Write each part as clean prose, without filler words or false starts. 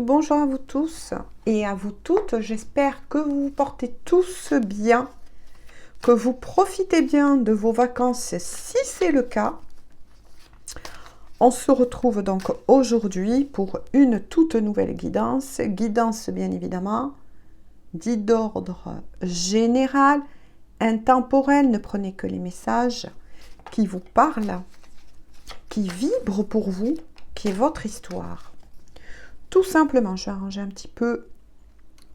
Bonjour à vous tous et à vous toutes, j'espère que vous vous portez tous bien, que vous profitez bien de vos vacances si c'est le cas. On se retrouve donc aujourd'hui pour une toute nouvelle guidance, bien évidemment, dite d'ordre général, intemporel, ne prenez que les messages qui vous parlent, qui vibrent pour vous, qui est votre histoire. Tout simplement, je vais arranger un petit peu,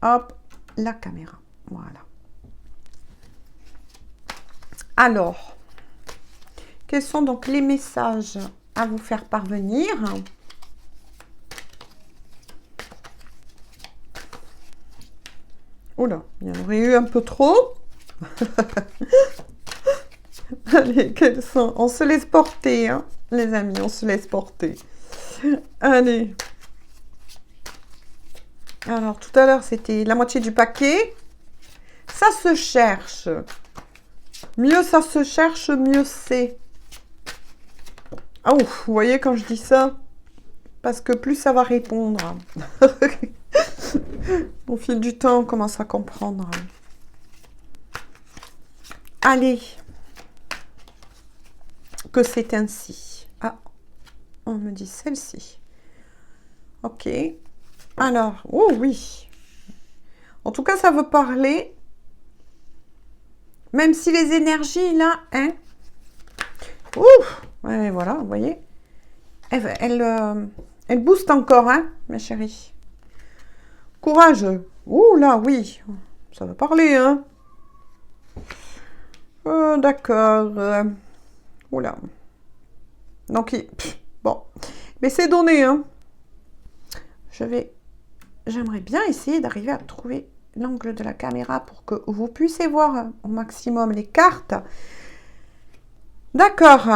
hop, la caméra. Voilà. Alors, quels sont donc les messages à vous faire parvenir? Oula, il y en aurait eu un peu trop. Allez, quels sont? On se laisse porter, hein, les amis, on se laisse porter. Allez. Alors, tout à l'heure, c'était la moitié du paquet. Ça se cherche. Mieux ça se cherche, mieux c'est. Ah, ouf, vous voyez quand je dis ça? Parce que plus ça va répondre. Au fil du temps, on commence à comprendre. Allez. Que c'est ainsi. Ah, on me dit celle-ci. Ok. Alors, oh oui. En tout cas, ça veut parler. Même si les énergies, là, hein. Ouf. Ouais, voilà, vous voyez. Elle booste encore, hein, mes chéris. Courage. Ouh là, oui. Ça va parler, hein. D'accord. Oula. Donc, bon. Mais c'est donné, hein. J'aimerais bien essayer d'arriver à trouver l'angle de la caméra pour que vous puissiez voir au maximum les cartes. D'accord.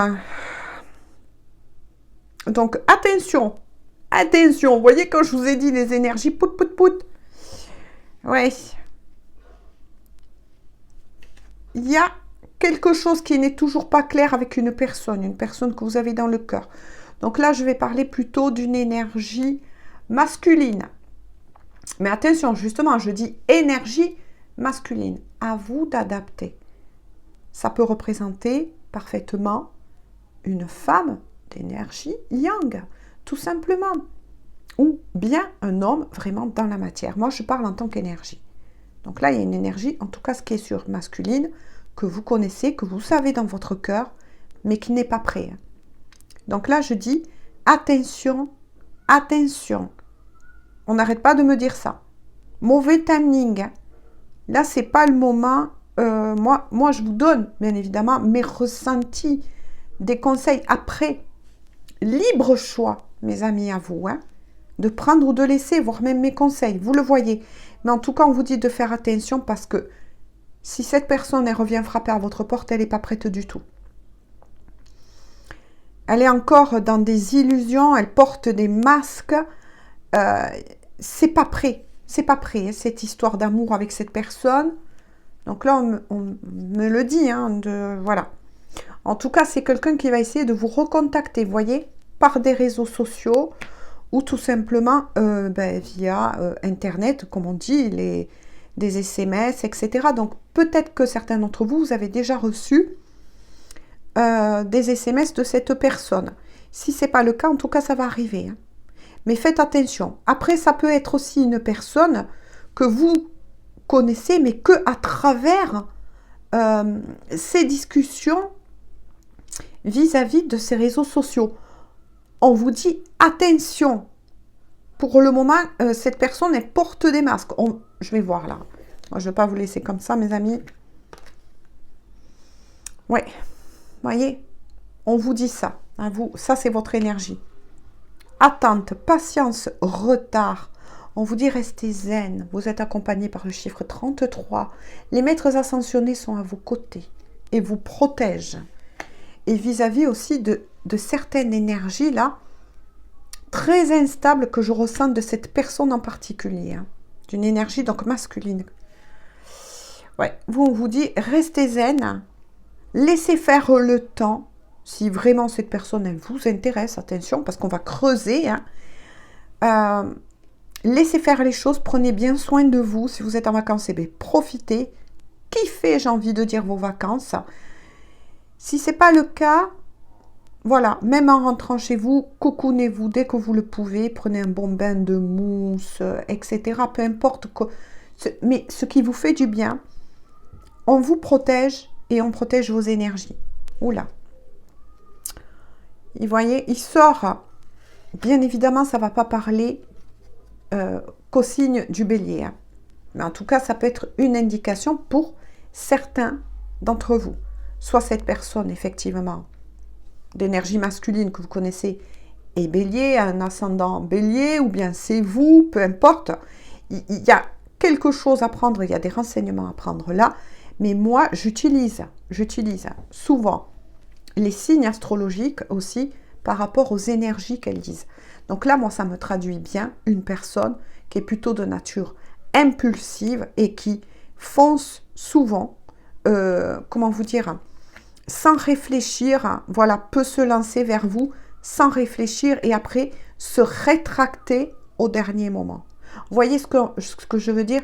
Donc, attention. Attention. Vous voyez quand je vous ai dit les énergies, pout, pout, pout. Ouais. Il y a quelque chose qui n'est toujours pas clair avec une personne que vous avez dans le cœur. Donc là, je vais parler plutôt d'une énergie masculine. Mais attention, justement, je dis énergie masculine. À vous d'adapter. Ça peut représenter parfaitement une femme d'énergie yang, tout simplement. Ou bien un homme vraiment dans la matière. Moi, je parle en tant qu'énergie. Donc là, il y a une énergie, en tout cas ce qui est sur masculine, que vous connaissez, que vous savez dans votre cœur, mais qui n'est pas prêt. Donc là, je dis, attention, attention. On n'arrête pas de me dire ça. Mauvais timing. Là, c'est pas le moment. Moi, je vous donne, bien évidemment, mes ressentis, des conseils après. Libre choix, mes amis, à vous, hein, de prendre ou de laisser, voire même mes conseils. Vous le voyez. Mais en tout cas, on vous dit de faire attention parce que si cette personne, elle revient frapper à votre porte, elle n'est pas prête du tout. Elle est encore dans des illusions, elle porte des masques. C'est pas prêt. C'est pas prêt, hein, cette histoire d'amour avec cette personne. Donc là, on me le dit, hein, voilà. En tout cas, c'est quelqu'un qui va essayer de vous recontacter, vous voyez, par des réseaux sociaux ou tout simplement via Internet, comme on dit, des SMS, etc. Donc, peut-être que certains d'entre vous, vous avez déjà reçu des SMS de cette personne. Si ce n'est pas le cas, en tout cas, ça va arriver. Hein. Mais faites attention. Après, ça peut être aussi une personne que vous connaissez, mais que à travers ces discussions vis-à-vis de ces réseaux sociaux. On vous dit attention. Pour le moment, cette personne, elle porte des masques. Je vais voir là. Moi, je ne vais pas vous laisser comme ça, mes amis. Ouais. Voyez, on vous dit ça. Hein, vous, ça, c'est votre énergie. Attente, patience, retard. On vous dit restez zen. Vous êtes accompagné par le chiffre 33. Les maîtres ascensionnés sont à vos côtés et vous protègent. Et vis-à-vis aussi de certaines énergies là, très instables que je ressens de cette personne en particulier. Hein, d'une énergie donc masculine. Ouais, on vous dit restez zen. Laissez faire le temps. Si vraiment cette personne elle vous intéresse, attention, parce qu'on va creuser. Hein. Laissez faire les choses, prenez bien soin de vous. Si vous êtes en vacances, eh bien, profitez. Kiffez, j'ai envie de dire, vos vacances. Si ce n'est pas le cas, voilà, même en rentrant chez vous, cocoonez-vous dès que vous le pouvez. Prenez un bon bain de mousse, etc. Peu importe. Mais ce qui vous fait du bien, on vous protège et on protège vos énergies. Oula. Vous voyez, il sort. Bien évidemment, ça ne va pas parler qu'au signe du bélier. Hein. Mais en tout cas, ça peut être une indication pour certains d'entre vous. Soit cette personne, effectivement, d'énergie masculine que vous connaissez est bélier, un ascendant bélier, ou bien c'est vous, peu importe. Il y a quelque chose à prendre, il y a des renseignements à prendre là. Mais moi, j'utilise souvent les signes astrologiques aussi par rapport aux énergies qu'elles disent. Donc là, moi, ça me traduit bien une personne qui est plutôt de nature impulsive et qui fonce souvent, comment vous dire, sans réfléchir, voilà, peut se lancer vers vous sans réfléchir et après se rétracter au dernier moment. Vous voyez ce que je veux dire?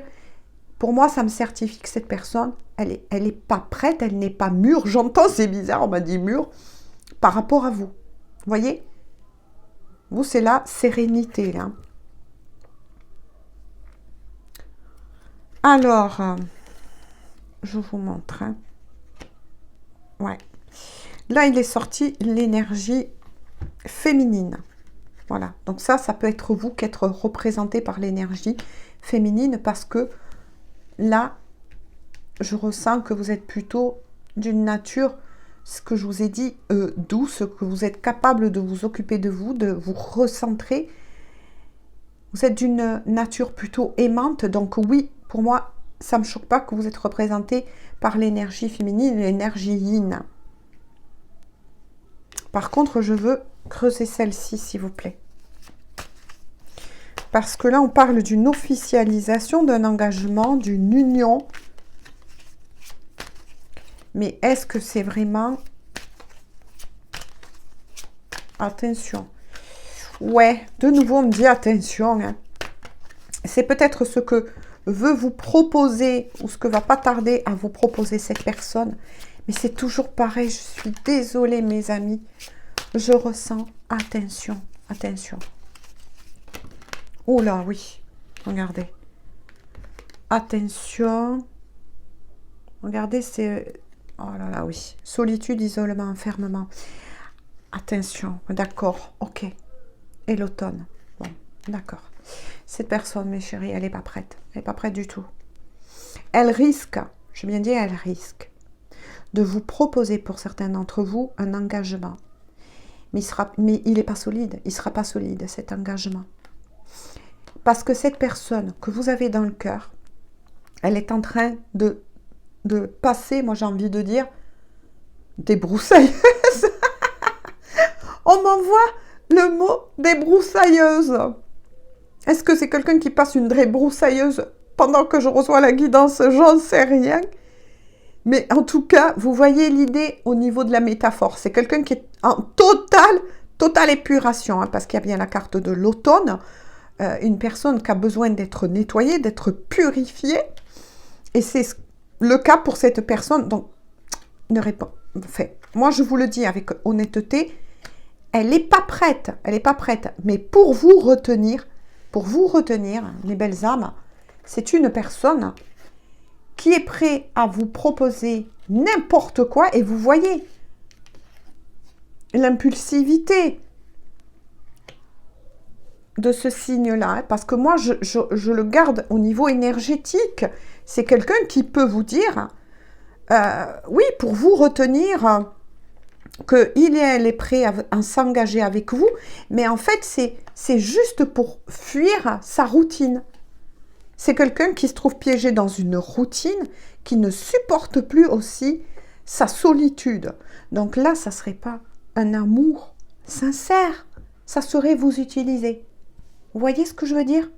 Pour moi, ça me certifie que cette personne, elle est pas prête, elle n'est pas mûre. J'entends, c'est bizarre, on m'a dit mûre, par rapport à vous. Vous voyez? Vous, c'est la sérénité, là. Alors, je vous montre. Hein. Ouais. Là, il est sorti l'énergie féminine. Voilà. Donc ça peut être vous qui êtes représenté par l'énergie féminine parce que là, je ressens que vous êtes plutôt d'une nature, ce que je vous ai dit, douce, que vous êtes capable de vous occuper de vous recentrer. Vous êtes d'une nature plutôt aimante. Donc oui, pour moi, ça ne me choque pas que vous êtes représenté par l'énergie féminine, l'énergie yin. Par contre, je veux creuser celle-ci, s'il vous plaît. Parce que là, on parle d'une officialisation, d'un engagement, d'une union. Mais est-ce que c'est vraiment... Attention. Ouais, de nouveau, on me dit attention. Hein. C'est peut-être ce que veut vous proposer ou ce que va pas tarder à vous proposer cette personne. Mais c'est toujours pareil. Je suis désolée, mes amis. Je ressens attention. Attention. Oh là, oui. Regardez. Attention. Regardez, c'est... Oh là là, oui. Solitude, isolement, enfermement. Attention. D'accord. Ok. Et l'automne. Bon, d'accord. Cette personne, mes chéris, elle n'est pas prête. Elle n'est pas prête du tout. Elle risque, je viens de dire, elle risque de vous proposer pour certains d'entre vous un engagement. Mais il n'est pas solide. Il ne sera pas solide, cet engagement. Parce que cette personne que vous avez dans le cœur, elle est en train de passer, moi j'ai envie de dire, des broussailleuses. On m'envoie le mot débroussailleuse. Est-ce que c'est quelqu'un qui passe une débroussailleuse pendant que je reçois la guidance? J'en sais rien. Mais en tout cas, vous voyez l'idée au niveau de la métaphore. C'est quelqu'un qui est en totale épuration, hein, parce qu'il y a bien la carte de l'automne. Une personne qui a besoin d'être nettoyée, d'être purifiée. Et c'est le cas pour cette personne. Donc, ne répond. Enfin, moi, je vous le dis avec honnêteté, elle n'est pas prête. Elle n'est pas prête. Mais pour vous retenir, mes belles âmes, c'est une personne qui est prête à vous proposer n'importe quoi. Et vous voyez l'impulsivité de ce signe-là. Hein, parce que moi, je le garde au niveau énergétique. C'est quelqu'un qui peut vous dire, oui, pour vous retenir qu'il est prêt à s'engager avec vous. Mais en fait, c'est juste pour fuir sa routine. C'est quelqu'un qui se trouve piégé dans une routine, qui ne supporte plus aussi sa solitude. Donc là, ça ne serait pas un amour sincère. Ça serait vous utiliser. Vous voyez ce que je veux dire?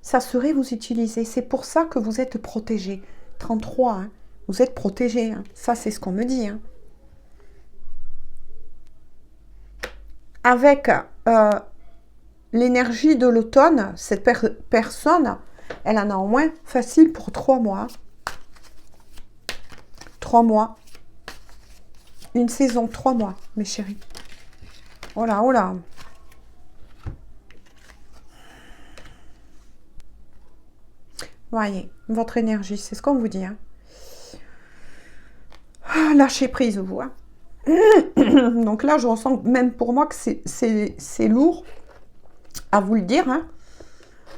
Ça serait vous utiliser. C'est pour ça que vous êtes protégé. 33, hein. Vous êtes protégé. Hein. Ça, c'est ce qu'on me dit. Hein. Avec l'énergie de l'automne, cette personne, elle en a au moins facile pour 3 mois. 3 mois. Une saison, 3 mois, mes chéris. Oh là, oh là. Voyez, votre énergie, c'est ce qu'on vous dit. Hein. Ah, lâchez prise, vous. Hein. Donc là, je ressens même pour moi que c'est lourd à vous le dire. Hein.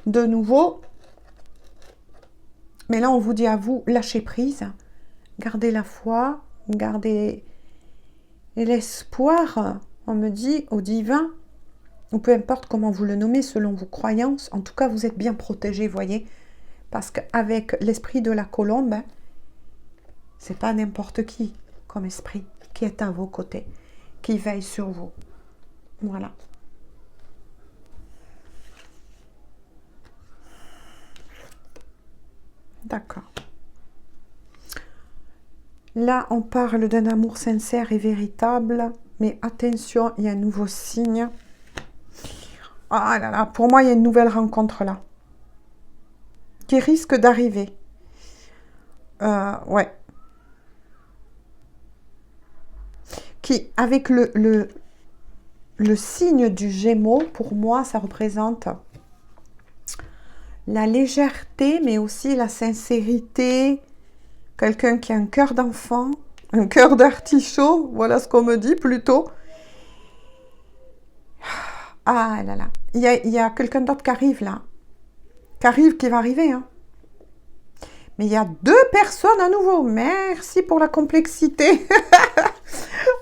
De nouveau. Mais là, on vous dit à vous, lâchez prise. Gardez la foi. Gardez l'espoir. On me dit au divin. Ou peu importe comment vous le nommez selon vos croyances. En tout cas, vous êtes bien protégés, voyez. Parce qu'avec l'esprit de la colombe, c'est pas n'importe qui comme esprit qui est à vos côtés, qui veille sur vous. Voilà. D'accord. Là, on parle d'un amour sincère et véritable, mais attention, il y a un nouveau signe. Ah là là, pour moi, il y a une nouvelle rencontre là, qui risque d'arriver. Ouais. Qui, avec le signe du Gémeaux, pour moi, ça représente la légèreté, mais aussi la sincérité. Quelqu'un qui a un cœur d'enfant, un cœur d'artichaut, voilà ce qu'on me dit plutôt. Ah là là, il y a quelqu'un d'autre qui arrive là. Qui va arriver. Hein. Mais il y a 2 personnes à nouveau. Merci pour la complexité.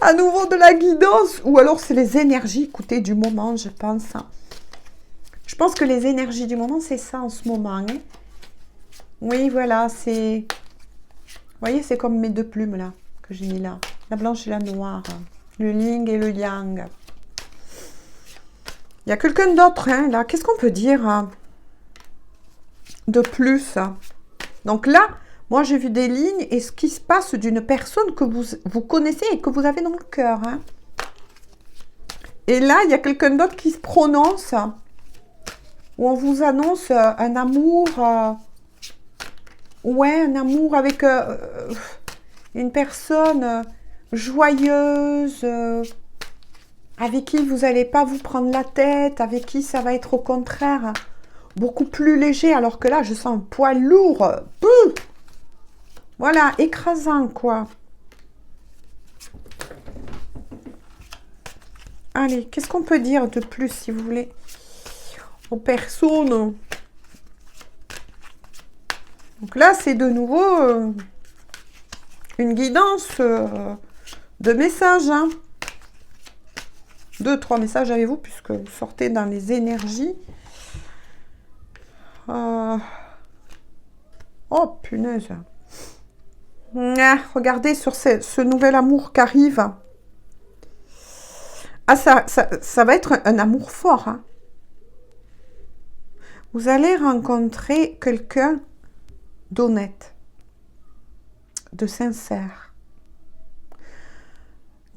À nouveau de la guidance. Ou alors c'est les énergies, écoutez, du moment, je pense. Je pense que les énergies du moment, c'est ça en ce moment. Hein. Oui, voilà, c'est... Vous voyez, c'est comme mes 2 plumes là, que j'ai mis là. La blanche et la noire. Le yin et le yang. Il y a quelqu'un d'autre, hein, là. Qu'est-ce qu'on peut dire de plus? Donc là, moi, j'ai vu des lignes et ce qui se passe d'une personne que vous connaissez et que vous avez dans le cœur. Hein. Et là, il y a quelqu'un d'autre qui se prononce, où on vous annonce un amour... ouais, un amour avec une personne joyeuse, avec qui vous n'allez pas vous prendre la tête, avec qui ça va être au contraire beaucoup plus léger, alors que là, je sens un poids lourd. Pouh, voilà, écrasant, quoi. Allez, qu'est-ce qu'on peut dire de plus, si vous voulez, aux personnes? Donc là, c'est de nouveau une guidance de messages. Hein. 2, 3 messages avez-vous, puisque vous sortez dans les énergies. Oh, punaise. Regardez sur ce nouvel amour qui arrive. Ah, ça va être un amour fort. Hein. Vous allez rencontrer quelqu'un d'honnête, de sincère,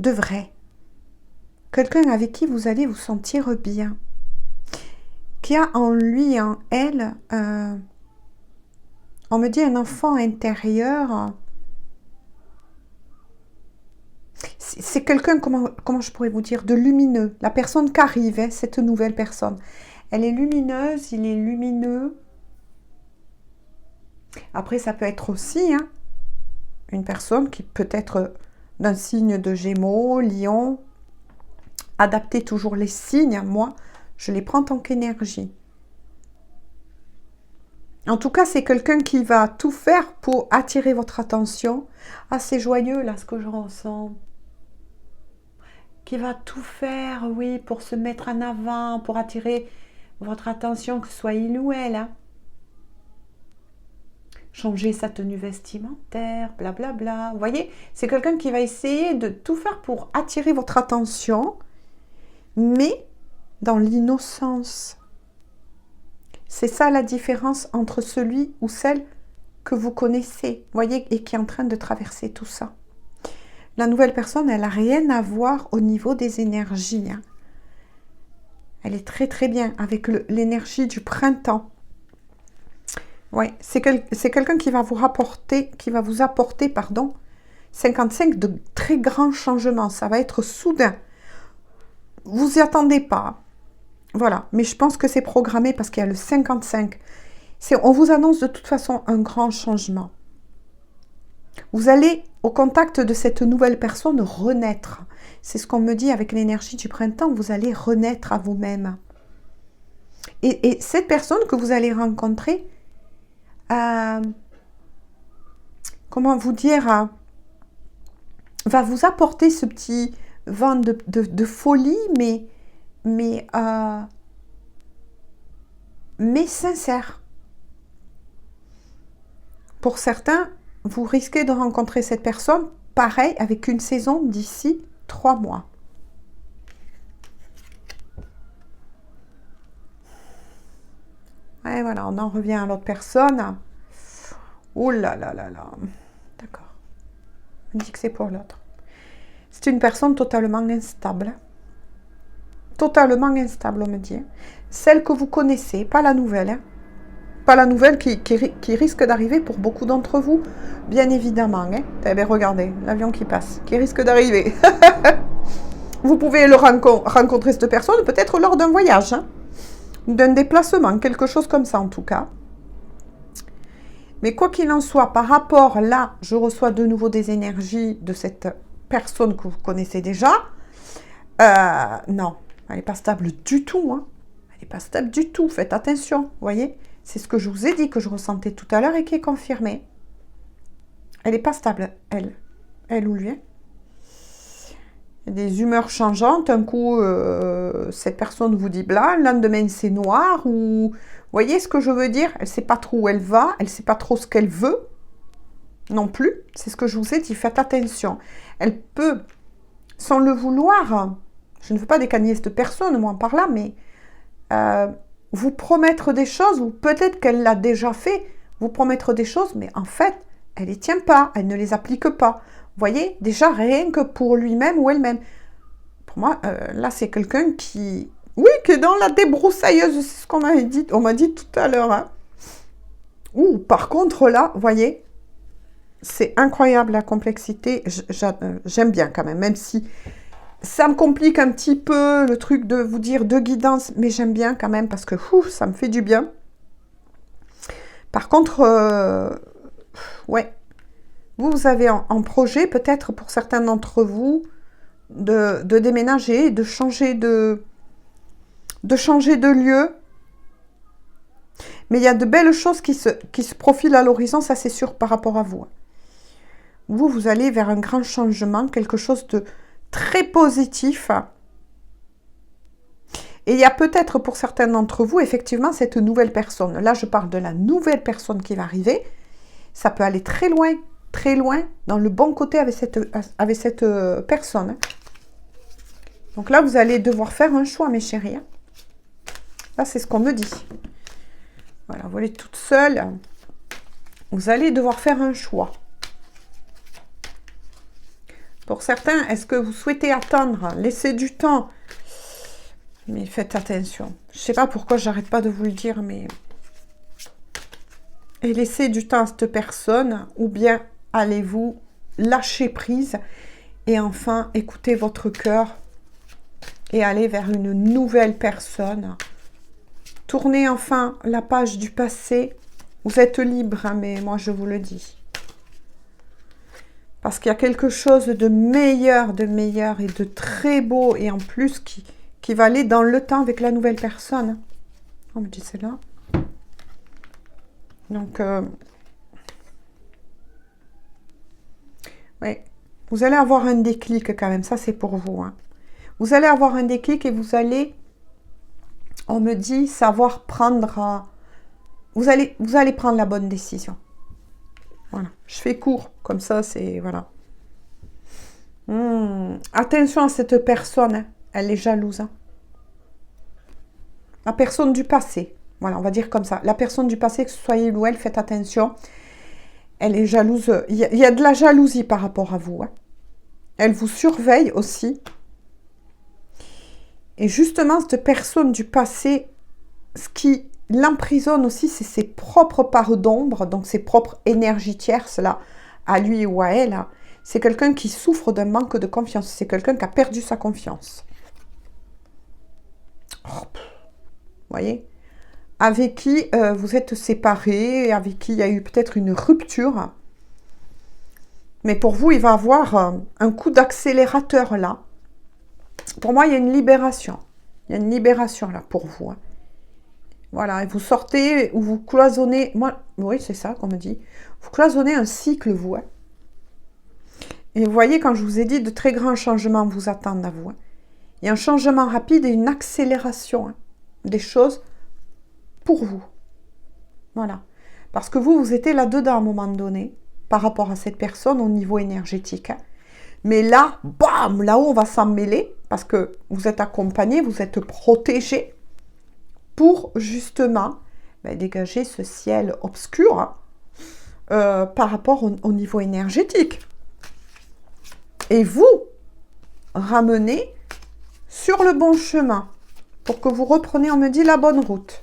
de vrai. Quelqu'un avec qui vous allez vous sentir bien. Qui a en lui, en elle, on me dit un enfant intérieur. C'est quelqu'un, comment je pourrais vous dire, de lumineux. La personne qui arrive, hein, cette nouvelle personne. Elle est lumineuse, il est lumineux. Après, ça peut être aussi hein, une personne qui peut être d'un signe de Gémeaux, Lion. Adaptez toujours les signes. Moi, je les prends en tant qu'énergie. En tout cas, c'est quelqu'un qui va tout faire pour attirer votre attention. Ah, c'est joyeux, là, ce que je ressens. Qui va tout faire, oui, pour se mettre en avant, pour attirer votre attention, que ce soit il ou elle. Hein. Changer sa tenue vestimentaire, blablabla. Bla bla. Vous voyez, c'est quelqu'un qui va essayer de tout faire pour attirer votre attention, mais dans l'innocence. C'est ça la différence entre celui ou celle que vous connaissez, voyez, et qui est en train de traverser tout ça. La nouvelle personne, elle n'a rien à voir au niveau des énergies. Hein. Elle est très très bien avec l'énergie du printemps. Ouais, c'est quelqu'un qui va vous rapporter, qui va vous apporter, pardon, 55 de très grands changements. Ça va être soudain. Vous y attendez pas. Voilà, mais je pense que c'est programmé parce qu'il y a le 55. On vous annonce de toute façon un grand changement. Vous allez, au contact de cette nouvelle personne, renaître. C'est ce qu'on me dit avec l'énergie du printemps. Vous allez renaître à vous-même. Et cette personne que vous allez rencontrer, comment vous dire, va vous apporter ce petit vent de folie, mais sincère. Pour certains, vous risquez de rencontrer cette personne, pareil, avec une saison d'ici 3 mois. Et voilà, on en revient à l'autre personne. Oh là là là là. D'accord. On dit que c'est pour l'autre. C'est une personne totalement instable. Totalement instable, on me dit. Celle que vous connaissez, pas la nouvelle. Hein. Pas la nouvelle qui risque d'arriver pour beaucoup d'entre vous, bien évidemment. Hein. Eh bien, regardez, l'avion qui passe, qui risque d'arriver. Vous pouvez rencontrer cette personne peut-être lors d'un voyage, hein, d'un déplacement, quelque chose comme ça en tout cas. Mais quoi qu'il en soit, par rapport là, je reçois de nouveau des énergies de cette personne que vous connaissez déjà. Non, elle n'est pas stable du tout. Hein. Elle n'est pas stable du tout. Faites attention, vous voyez. C'est ce que je vous ai dit, que je ressentais tout à l'heure et qui est confirmé. Elle n'est pas stable, elle ou lui. Hein. Il y a des humeurs changeantes. Un coup, cette personne vous dit blanc, le lendemain, c'est noir. Ou... Vous voyez ce que je veux dire? Elle ne sait pas trop où elle va, elle ne sait pas trop ce qu'elle veut. Non plus. C'est ce que je vous ai dit, faites attention. Elle peut, sans le vouloir, je ne veux pas décagner cette personne, moi, par là, mais... vous promettre des choses, ou peut-être qu'elle l'a déjà fait, vous promettre des choses, mais en fait, elle ne les tient pas, elle ne les applique pas. Vous voyez, déjà rien que pour lui-même ou elle-même. Pour moi, là, c'est quelqu'un qui... Oui, qui est dans la débroussailleuse, c'est ce qu'on m'avait dit, on m'a dit tout à l'heure. Hein. Ouh, par contre, là, vous voyez, c'est incroyable la complexité. J'aime bien quand même si... Ça me complique un petit peu le truc de vous dire de guidance, mais j'aime bien quand même parce que ça me fait du bien. Par contre, ouais, vous avez en projet, peut-être pour certains d'entre vous, de déménager, de changer de lieu. Mais il y a de belles choses qui se profilent à l'horizon, ça c'est sûr par rapport à vous. Vous allez vers un grand changement, quelque chose de très positif. Et il y a peut-être pour certains d'entre vous, effectivement, cette nouvelle personne. Là, je parle de la nouvelle personne qui va arriver. Ça peut aller très loin, dans le bon côté avec cette personne. Donc là, vous allez devoir faire un choix, mes chéris. Là, c'est ce qu'on me dit. Voilà, vous allez toute seule. Vous allez devoir faire un choix. Pour certains, est-ce que vous souhaitez attendre, laisser du temps? Mais faites attention. Je ne sais pas pourquoi j'arrête pas de vous le dire, mais... Et laissez du temps à cette personne, ou bien allez-vous lâcher prise et enfin écouter votre cœur et aller vers une nouvelle personne. Tournez enfin la page du passé. Vous êtes libre, hein, mais moi je vous le dis. Parce qu'il y a quelque chose de meilleur et de très beau, et en plus qui va aller dans le temps avec la nouvelle personne. On me dit c'est là. Donc, oui, vous allez avoir un déclic quand même, ça c'est pour vous. Hein. Vous allez avoir un déclic et vous allez, on me dit, savoir prendre, vous allez prendre la bonne décision. Voilà, je fais court, comme ça, c'est... Voilà. Attention à cette personne, hein. Elle est jalouse. Hein. La personne du passé, voilà, on va dire comme ça. La personne du passé, que ce soit il ou elle, faites attention. Elle est jalouse. Il y a de la jalousie par rapport à vous. Hein. Elle vous surveille aussi. Et justement, cette personne du passé, ce qui l'emprisonne aussi, c'est ses propres parts d'ombre, donc ses propres énergies tierces, là, à lui ou à elle. C'est quelqu'un qui souffre d'un manque de confiance. C'est quelqu'un qui a perdu sa confiance. Oh, vous voyez, avec qui vous êtes séparés, avec qui il y a eu peut-être une rupture. Mais pour vous, il va avoir un coup d'accélérateur là. Pour moi, il y a une libération. Il y a une libération là pour vous. Hein. Voilà, et vous sortez ou vous cloisonnez. Moi, oui, c'est ça qu'on me dit. Vous cloisonnez un cycle, vous. Hein. Et vous voyez, quand je vous ai dit, de très grands changements vous attendent à vous. Hein. Il y a un changement rapide et une accélération hein, des choses pour vous. Voilà. Parce que vous, vous étiez là-dedans à un moment donné, par rapport à cette personne au niveau énergétique. Hein. Mais là, bam, là-haut, on va s'en mêler, parce que vous êtes accompagné, vous êtes protégé, pour justement dégager ce ciel obscur hein, par rapport au niveau énergétique. Et vous ramener sur le bon chemin pour que vous repreniez, on me dit, la bonne route.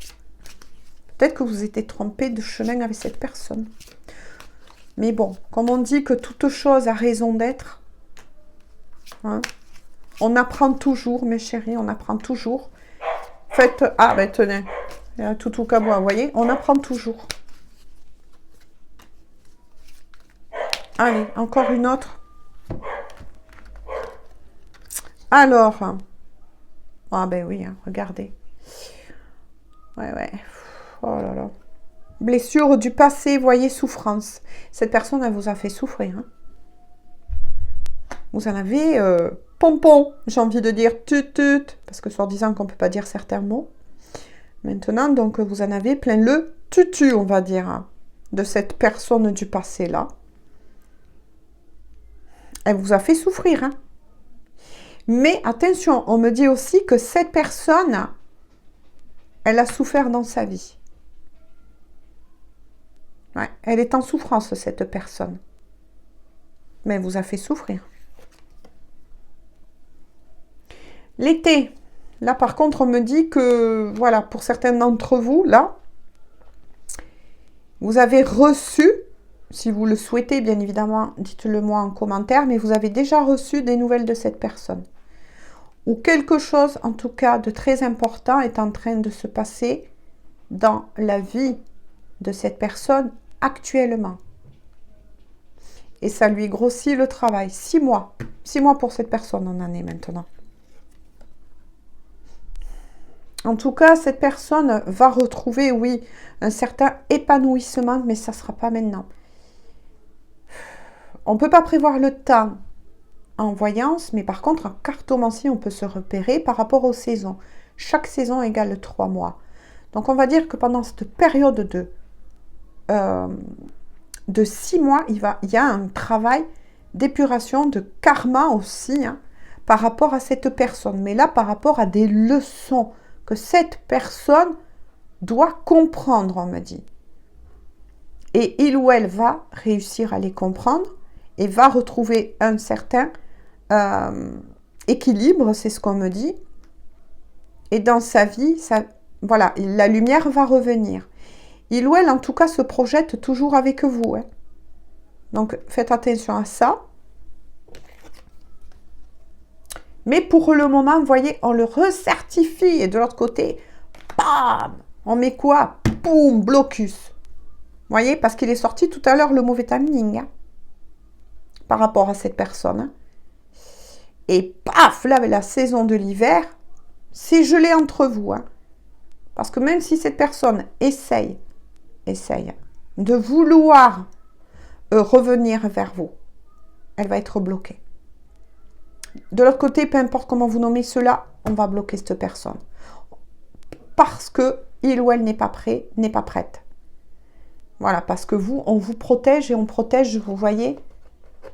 Peut-être que vous étiez trompé de chemin avec cette personne. Mais bon, comme on dit que toute chose a raison d'être, hein, on apprend toujours, mes chéris, on apprend toujours. Faites... Ah, ben tenez, il y a tout qu'à moi, vous voyez, on apprend toujours. Allez, encore une autre. Alors, ah ben oui, hein, regardez. Ouais. Oh là là. Blessure du passé, voyez, souffrance. Cette personne, elle vous a fait souffrir. Hein. Vous en avez pompon, j'ai envie de dire tut, parce que soi-disant qu'on ne peut pas dire certains mots. Maintenant, donc, vous en avez plein le tutu, on va dire, hein, de cette personne du passé-là. Elle vous a fait souffrir. Hein. Mais attention, on me dit aussi que cette personne, elle a souffert dans sa vie. Ouais, elle est en souffrance, cette personne. Mais elle vous a fait souffrir. L'été, là par contre, on me dit que, voilà, pour certains d'entre vous, là, vous avez reçu, si vous le souhaitez, bien évidemment, dites-le moi en commentaire, mais vous avez déjà reçu des nouvelles de cette personne. Ou quelque chose, en tout cas, de très important est en train de se passer dans la vie de cette personne actuellement. Et ça lui grossit le travail. 6 mois. 6 mois pour cette personne, on en est maintenant. En tout cas, cette personne va retrouver, oui, un certain épanouissement, mais ça ne sera pas maintenant. On ne peut pas prévoir le temps en voyance, mais par contre, en cartomancie, on peut se repérer par rapport aux saisons. Chaque saison égale 3 mois. Donc, on va dire que pendant cette période de 6 mois, il y a un travail d'épuration, de karma aussi, hein, par rapport à cette personne. Mais là, par rapport à des leçons que cette personne doit comprendre, on me dit. Et il ou elle va réussir à les comprendre et va retrouver un certain équilibre, c'est ce qu'on me dit. Et dans sa vie, voilà, la lumière va revenir. Il ou elle, en tout cas, se projette toujours avec vous. Hein. Donc, faites attention à ça. Mais pour le moment, vous voyez, on le recertifie. Et de l'autre côté, bam, on met quoi? Boum, blocus. Vous voyez, parce qu'il est sorti tout à l'heure le mauvais timing. Hein, par rapport à cette personne. Hein. Et paf, là, avec la saison de l'hiver, c'est gelé entre vous. Hein. Parce que même si cette personne essaye de vouloir revenir vers vous, elle va être bloquée. De l'autre côté, peu importe comment vous nommez cela, on va bloquer cette personne. Parce que il ou elle n'est pas prêt, n'est pas prête. Voilà, parce que vous, on vous protège et on protège, vous voyez,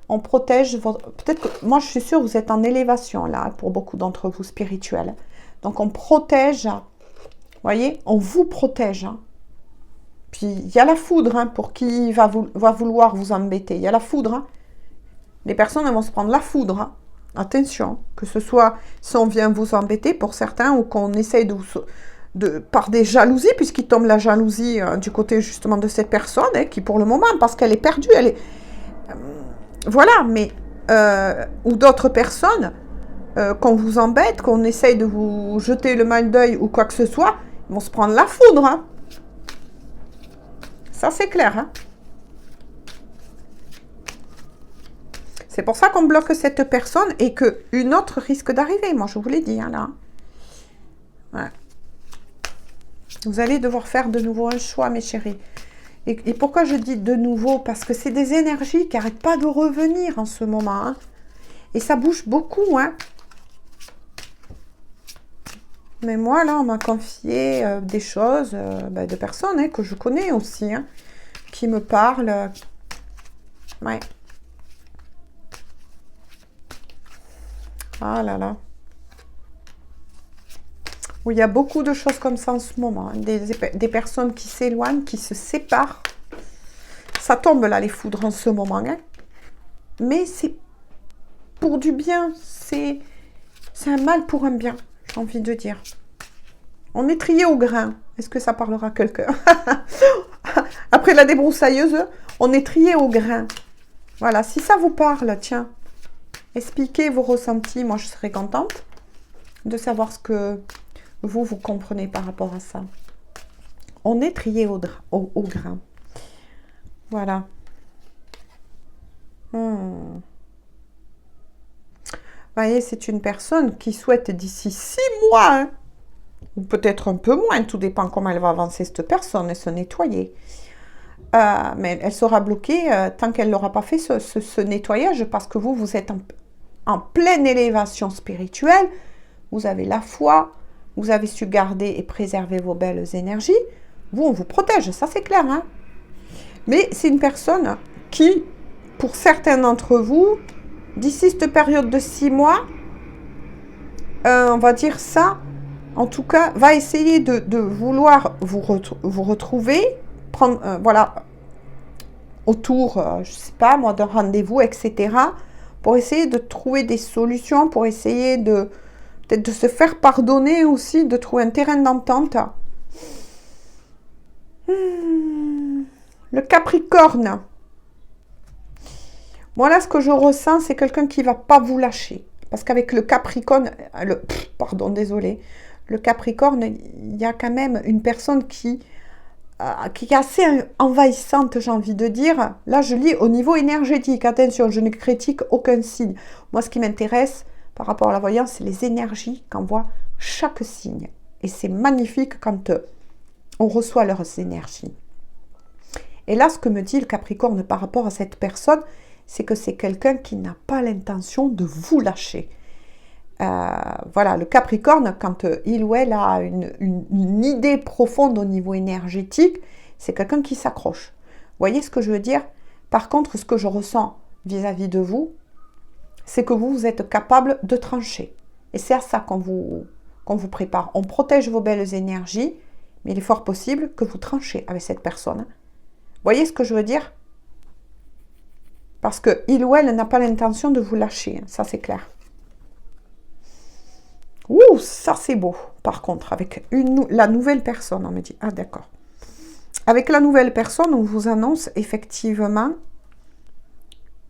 on protège votre... Peut-être que, moi je suis sûre, vous êtes en élévation là, pour beaucoup d'entre vous, spirituels. Donc on protège, vous voyez, on vous protège. Hein. Puis il y a la foudre, hein, pour qui va vouloir vous embêter. Il y a la foudre. Hein. Les personnes, elles vont se prendre la foudre. Hein. Attention, que ce soit si on vient vous embêter pour certains ou qu'on essaye par des jalousies, puisqu'il tombe la jalousie du côté justement de cette personne, qui pour le moment, parce qu'elle est perdue, elle est... voilà, mais... ou d'autres personnes, qu'on vous embête, qu'on essaye de vous jeter le mal d'œil ou quoi que ce soit, ils vont se prendre la foudre. Hein. Ça, c'est clair. Hein. C'est pour ça qu'on bloque cette personne et qu'une autre risque d'arriver. Moi, je vous l'ai dit, hein, là. Ouais. Vous allez devoir faire de nouveau un choix, mes chéris. Et pourquoi je dis de nouveau? Parce que c'est des énergies qui n'arrêtent pas de revenir en ce moment. Hein. Et ça bouge beaucoup. Hein. Mais moi, là, on m'a confié des choses de personnes que je connais aussi, hein, qui me parlent. Ouais. Ah là là. Oui, il y a beaucoup de choses comme ça en ce moment. Hein. Des personnes qui s'éloignent, qui se séparent. Ça tombe là, les foudres en ce moment. Hein. Mais c'est pour du bien. C'est un mal pour un bien, j'ai envie de dire. On est trié au grain. Est-ce que ça parlera à quelqu'un? Après la débroussailleuse, on est trié au grain. Voilà, si ça vous parle, tiens, expliquez vos ressentis. Moi, je serais contente de savoir ce que vous comprenez par rapport à ça. On est trié au grain. Voilà. Vous voyez, c'est une personne qui souhaite d'ici 6 mois, hein, ou peut-être un peu moins, tout dépend comment elle va avancer cette personne et se nettoyer. Mais elle sera bloquée tant qu'elle n'aura pas fait ce nettoyage, parce que vous êtes en pleine élévation spirituelle, vous avez la foi, vous avez su garder et préserver vos belles énergies, vous, on vous protège, ça c'est clair. Hein. Mais c'est une personne qui, pour certains d'entre vous, d'ici cette période de 6 mois, on va dire ça, en tout cas, va essayer de vouloir vous retrouver, prendre, voilà, autour, je ne sais pas moi, d'un rendez-vous, etc., pour essayer de trouver des solutions, pour essayer peut-être de se faire pardonner aussi, de trouver un terrain d'entente. Le Capricorne. Moi, là, ce que je ressens, c'est quelqu'un qui ne va pas vous lâcher. Parce qu'avec le Capricorne, pardon, désolé, le Capricorne, il y a quand même une personne qui est assez envahissante, j'ai envie de dire. Là, je lis au niveau énergétique. Attention, je ne critique aucun signe. Moi, ce qui m'intéresse par rapport à la voyance, c'est les énergies qu'envoie chaque signe. Et c'est magnifique quand on reçoit leurs énergies. Et là, ce que me dit le Capricorne par rapport à cette personne, c'est que c'est quelqu'un qui n'a pas l'intention de vous lâcher. Voilà, le Capricorne, quand il ou elle a une idée profonde au niveau énergétique, c'est quelqu'un qui s'accroche. Vous voyez ce que je veux dire? Par contre, ce que je ressens vis-à-vis de vous, c'est que vous êtes capable de trancher. Et c'est à ça qu'on vous prépare. On protège vos belles énergies, mais il est fort possible que vous tranchez avec cette personne. Vous voyez ce que je veux dire? Parce que il ou elle n'a pas l'intention de vous lâcher, ça c'est clair. Ouh, ça c'est beau. Par contre, avec la nouvelle personne, on me dit, ah d'accord. Avec la nouvelle personne, on vous annonce effectivement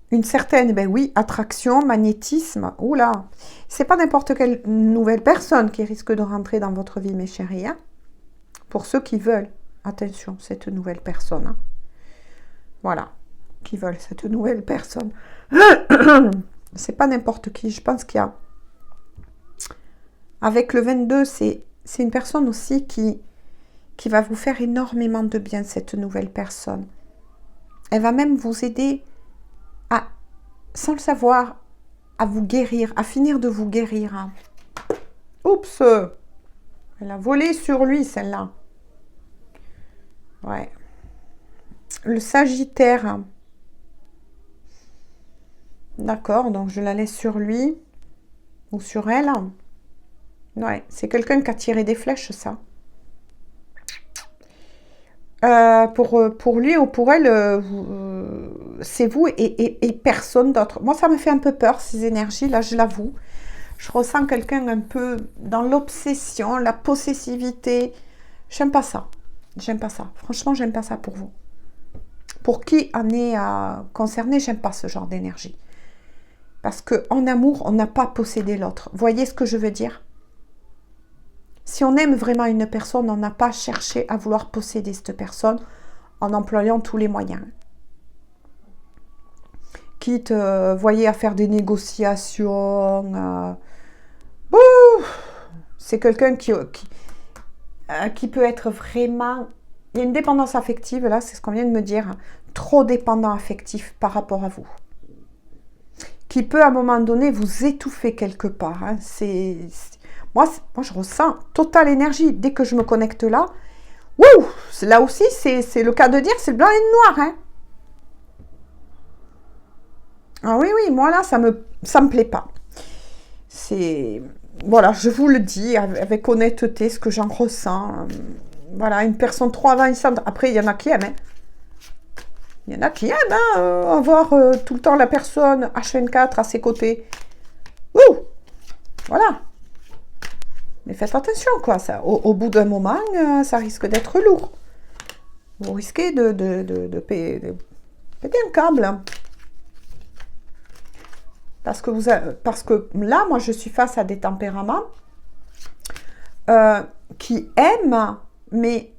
une certaine, ben oui, attraction, magnétisme. Oula, c'est pas n'importe quelle nouvelle personne qui risque de rentrer dans votre vie, mes chéris. Hein. Pour ceux qui veulent, attention, cette nouvelle personne. Hein. Voilà, qui veulent cette nouvelle personne. C'est pas n'importe qui, je pense qu'il y a... Avec le 22, c'est une personne aussi qui va vous faire énormément de bien, cette nouvelle personne. Elle va même vous aider à, sans le savoir, à vous guérir, à finir de vous guérir. Hein. Oups! Elle a volé sur lui, celle-là. Ouais. Le Sagittaire. D'accord, donc je la laisse sur lui ou sur elle. Ouais, c'est quelqu'un qui a tiré des flèches, ça. Pour lui ou pour elle, c'est vous et personne d'autre. Moi, ça me fait un peu peur, ces énergies, là, je l'avoue. Je ressens quelqu'un un peu dans l'obsession, la possessivité. J'aime pas ça. J'aime pas ça. Franchement, j'aime pas ça pour vous. Pour qui en est concerné, j'aime pas ce genre d'énergie. Parce qu'en amour, on n'a pas possédé l'autre. Voyez ce que je veux dire? Si on aime vraiment une personne, on n'a pas cherché à vouloir posséder cette personne en employant tous les moyens. Quitte, voyez, à faire des négociations. C'est quelqu'un qui peut être vraiment... Il y a une dépendance affective, là, c'est ce qu'on vient de me dire. Trop dépendant affectif par rapport à vous. Qui peut, à un moment donné, vous étouffer quelque part. Hein. Moi, je ressens totale énergie. Dès que je me connecte là, wouh, là aussi, c'est le cas de dire, c'est le blanc et le noir. Hein. Ah oui, moi, là, ça me plaît pas. Voilà, je vous le dis avec honnêteté, ce que j'en ressens. Voilà, une personne trop envahissante. Après, il y en a qui aiment. Hein. Il y en a qui aiment avoir tout le temps la personne H24 à ses côtés. Ouh, voilà. Mais faites attention, quoi. Ça, au bout d'un moment, ça risque d'être lourd. Vous risquez de péter un câble. Hein. Parce que là, moi, je suis face à des tempéraments qui aiment, mais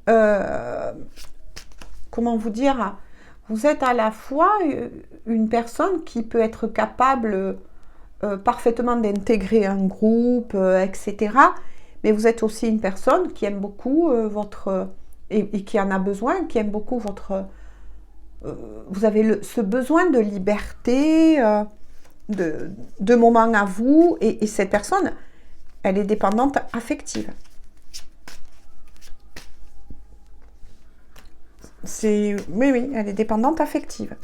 comment vous dire, vous êtes à la fois une personne qui peut être capable parfaitement d'intégrer un groupe, etc. Mais vous êtes aussi une personne qui aime beaucoup votre... Et qui en a besoin, qui aime beaucoup votre... vous avez ce besoin de liberté, de moments à vous. Et cette personne, elle est dépendante affective. Oui, elle est dépendante affective.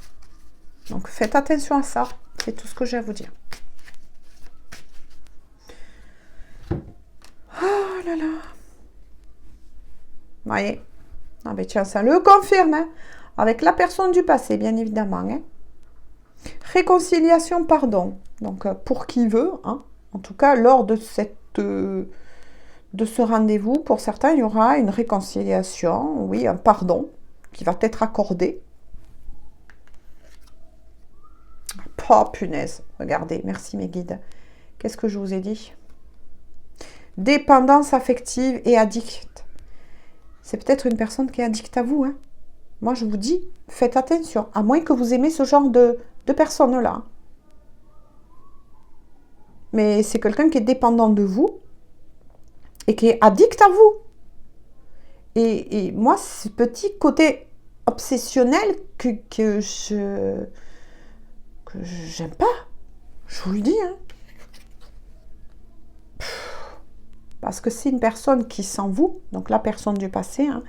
Donc, faites attention à ça. C'est tout ce que j'ai à vous dire. Oh là là. Vous voyez. Ah ben tiens, ça le confirme. Hein. Avec la personne du passé, bien évidemment. Hein. Réconciliation, pardon. Donc, pour qui veut. Hein. En tout cas, lors de ce rendez-vous, pour certains, il y aura une réconciliation. Oui, un pardon qui va être accordé. Oh, punaise. Regardez, merci mes guides. Qu'est-ce que je vous ai dit? Dépendance affective et addict. C'est peut-être une personne qui est addicte à vous. Hein. Moi, je vous dis, faites attention. À moins que vous aimez ce genre de personnes-là. Mais c'est quelqu'un qui est dépendant de vous et qui est addict à vous. Et moi, ce petit côté obsessionnel que j'aime pas. Je vous le dis. Hein. Parce que c'est une personne qui, sans vous, donc la personne du passé, hein,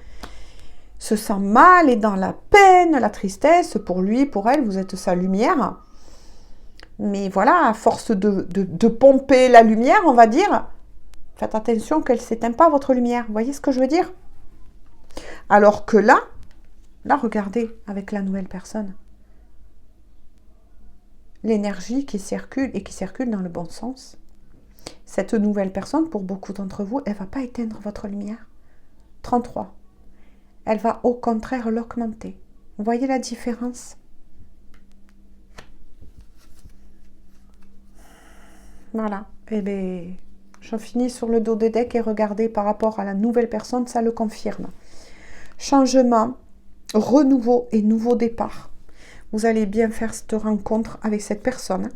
se sent mal et dans la peine, la tristesse. Pour lui, pour elle, vous êtes sa lumière. Mais voilà, à force de pomper la lumière, on va dire, faites attention qu'elle ne s'éteint pas, votre lumière. Vous voyez ce que je veux dire? Alors que là, regardez, avec la nouvelle personne. L'énergie qui circule et qui circule dans le bon sens. Cette nouvelle personne, pour beaucoup d'entre vous, elle ne va pas éteindre votre lumière. 33. Elle va au contraire l'augmenter. Vous voyez la différence? Voilà. Eh bien, j'en finis sur le dos des decks et regardez par rapport à la nouvelle personne, ça le confirme. Changement, renouveau et nouveau départ. Vous allez bien faire cette rencontre avec cette personne.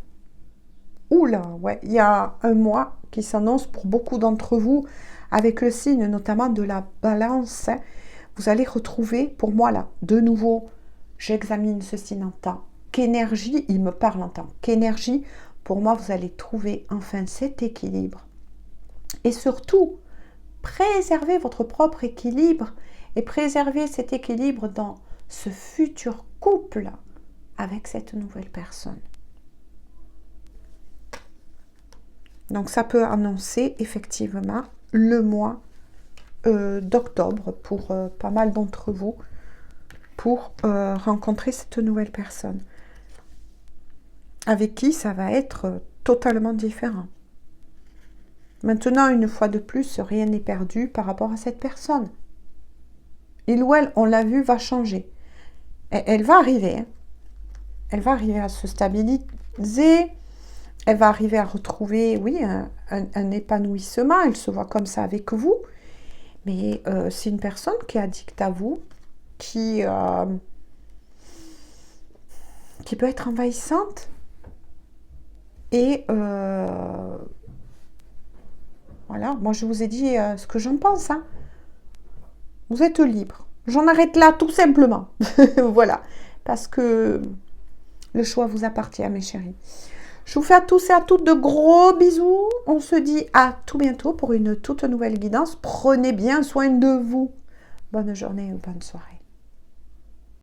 Oula, ouais, il y a un mois qui s'annonce pour beaucoup d'entre vous, avec le signe notamment de la balance. Hein. Vous allez retrouver, pour moi là, de nouveau, j'examine ceci en tant qu'énergie, il me parle en tant qu'énergie. Pour moi, vous allez trouver enfin cet équilibre. Et surtout, préservez votre propre équilibre et préservez cet équilibre dans ce futur couple avec cette nouvelle personne. Donc, ça peut annoncer effectivement le mois d'octobre pour pas mal d'entre vous pour rencontrer cette nouvelle personne. avec qui ça va être totalement différent. Maintenant, une fois de plus, rien n'est perdu par rapport à cette personne. Il ou elle, on l'a vu, va changer. Elle va arriver. Hein. Elle va arriver à se stabiliser. Elle va arriver à retrouver, oui, un épanouissement. Elle se voit comme ça avec vous. Mais c'est une personne qui est addicte à vous, qui peut être envahissante. Et voilà, moi je vous ai dit ce que j'en pense. Hein. Vous êtes libre. J'en arrête là tout simplement. Voilà, parce que le choix vous appartient, mes chéris. Je vous fais à tous et à toutes de gros bisous. On se dit à tout bientôt pour une toute nouvelle guidance. Prenez bien soin de vous. Bonne journée ou bonne soirée.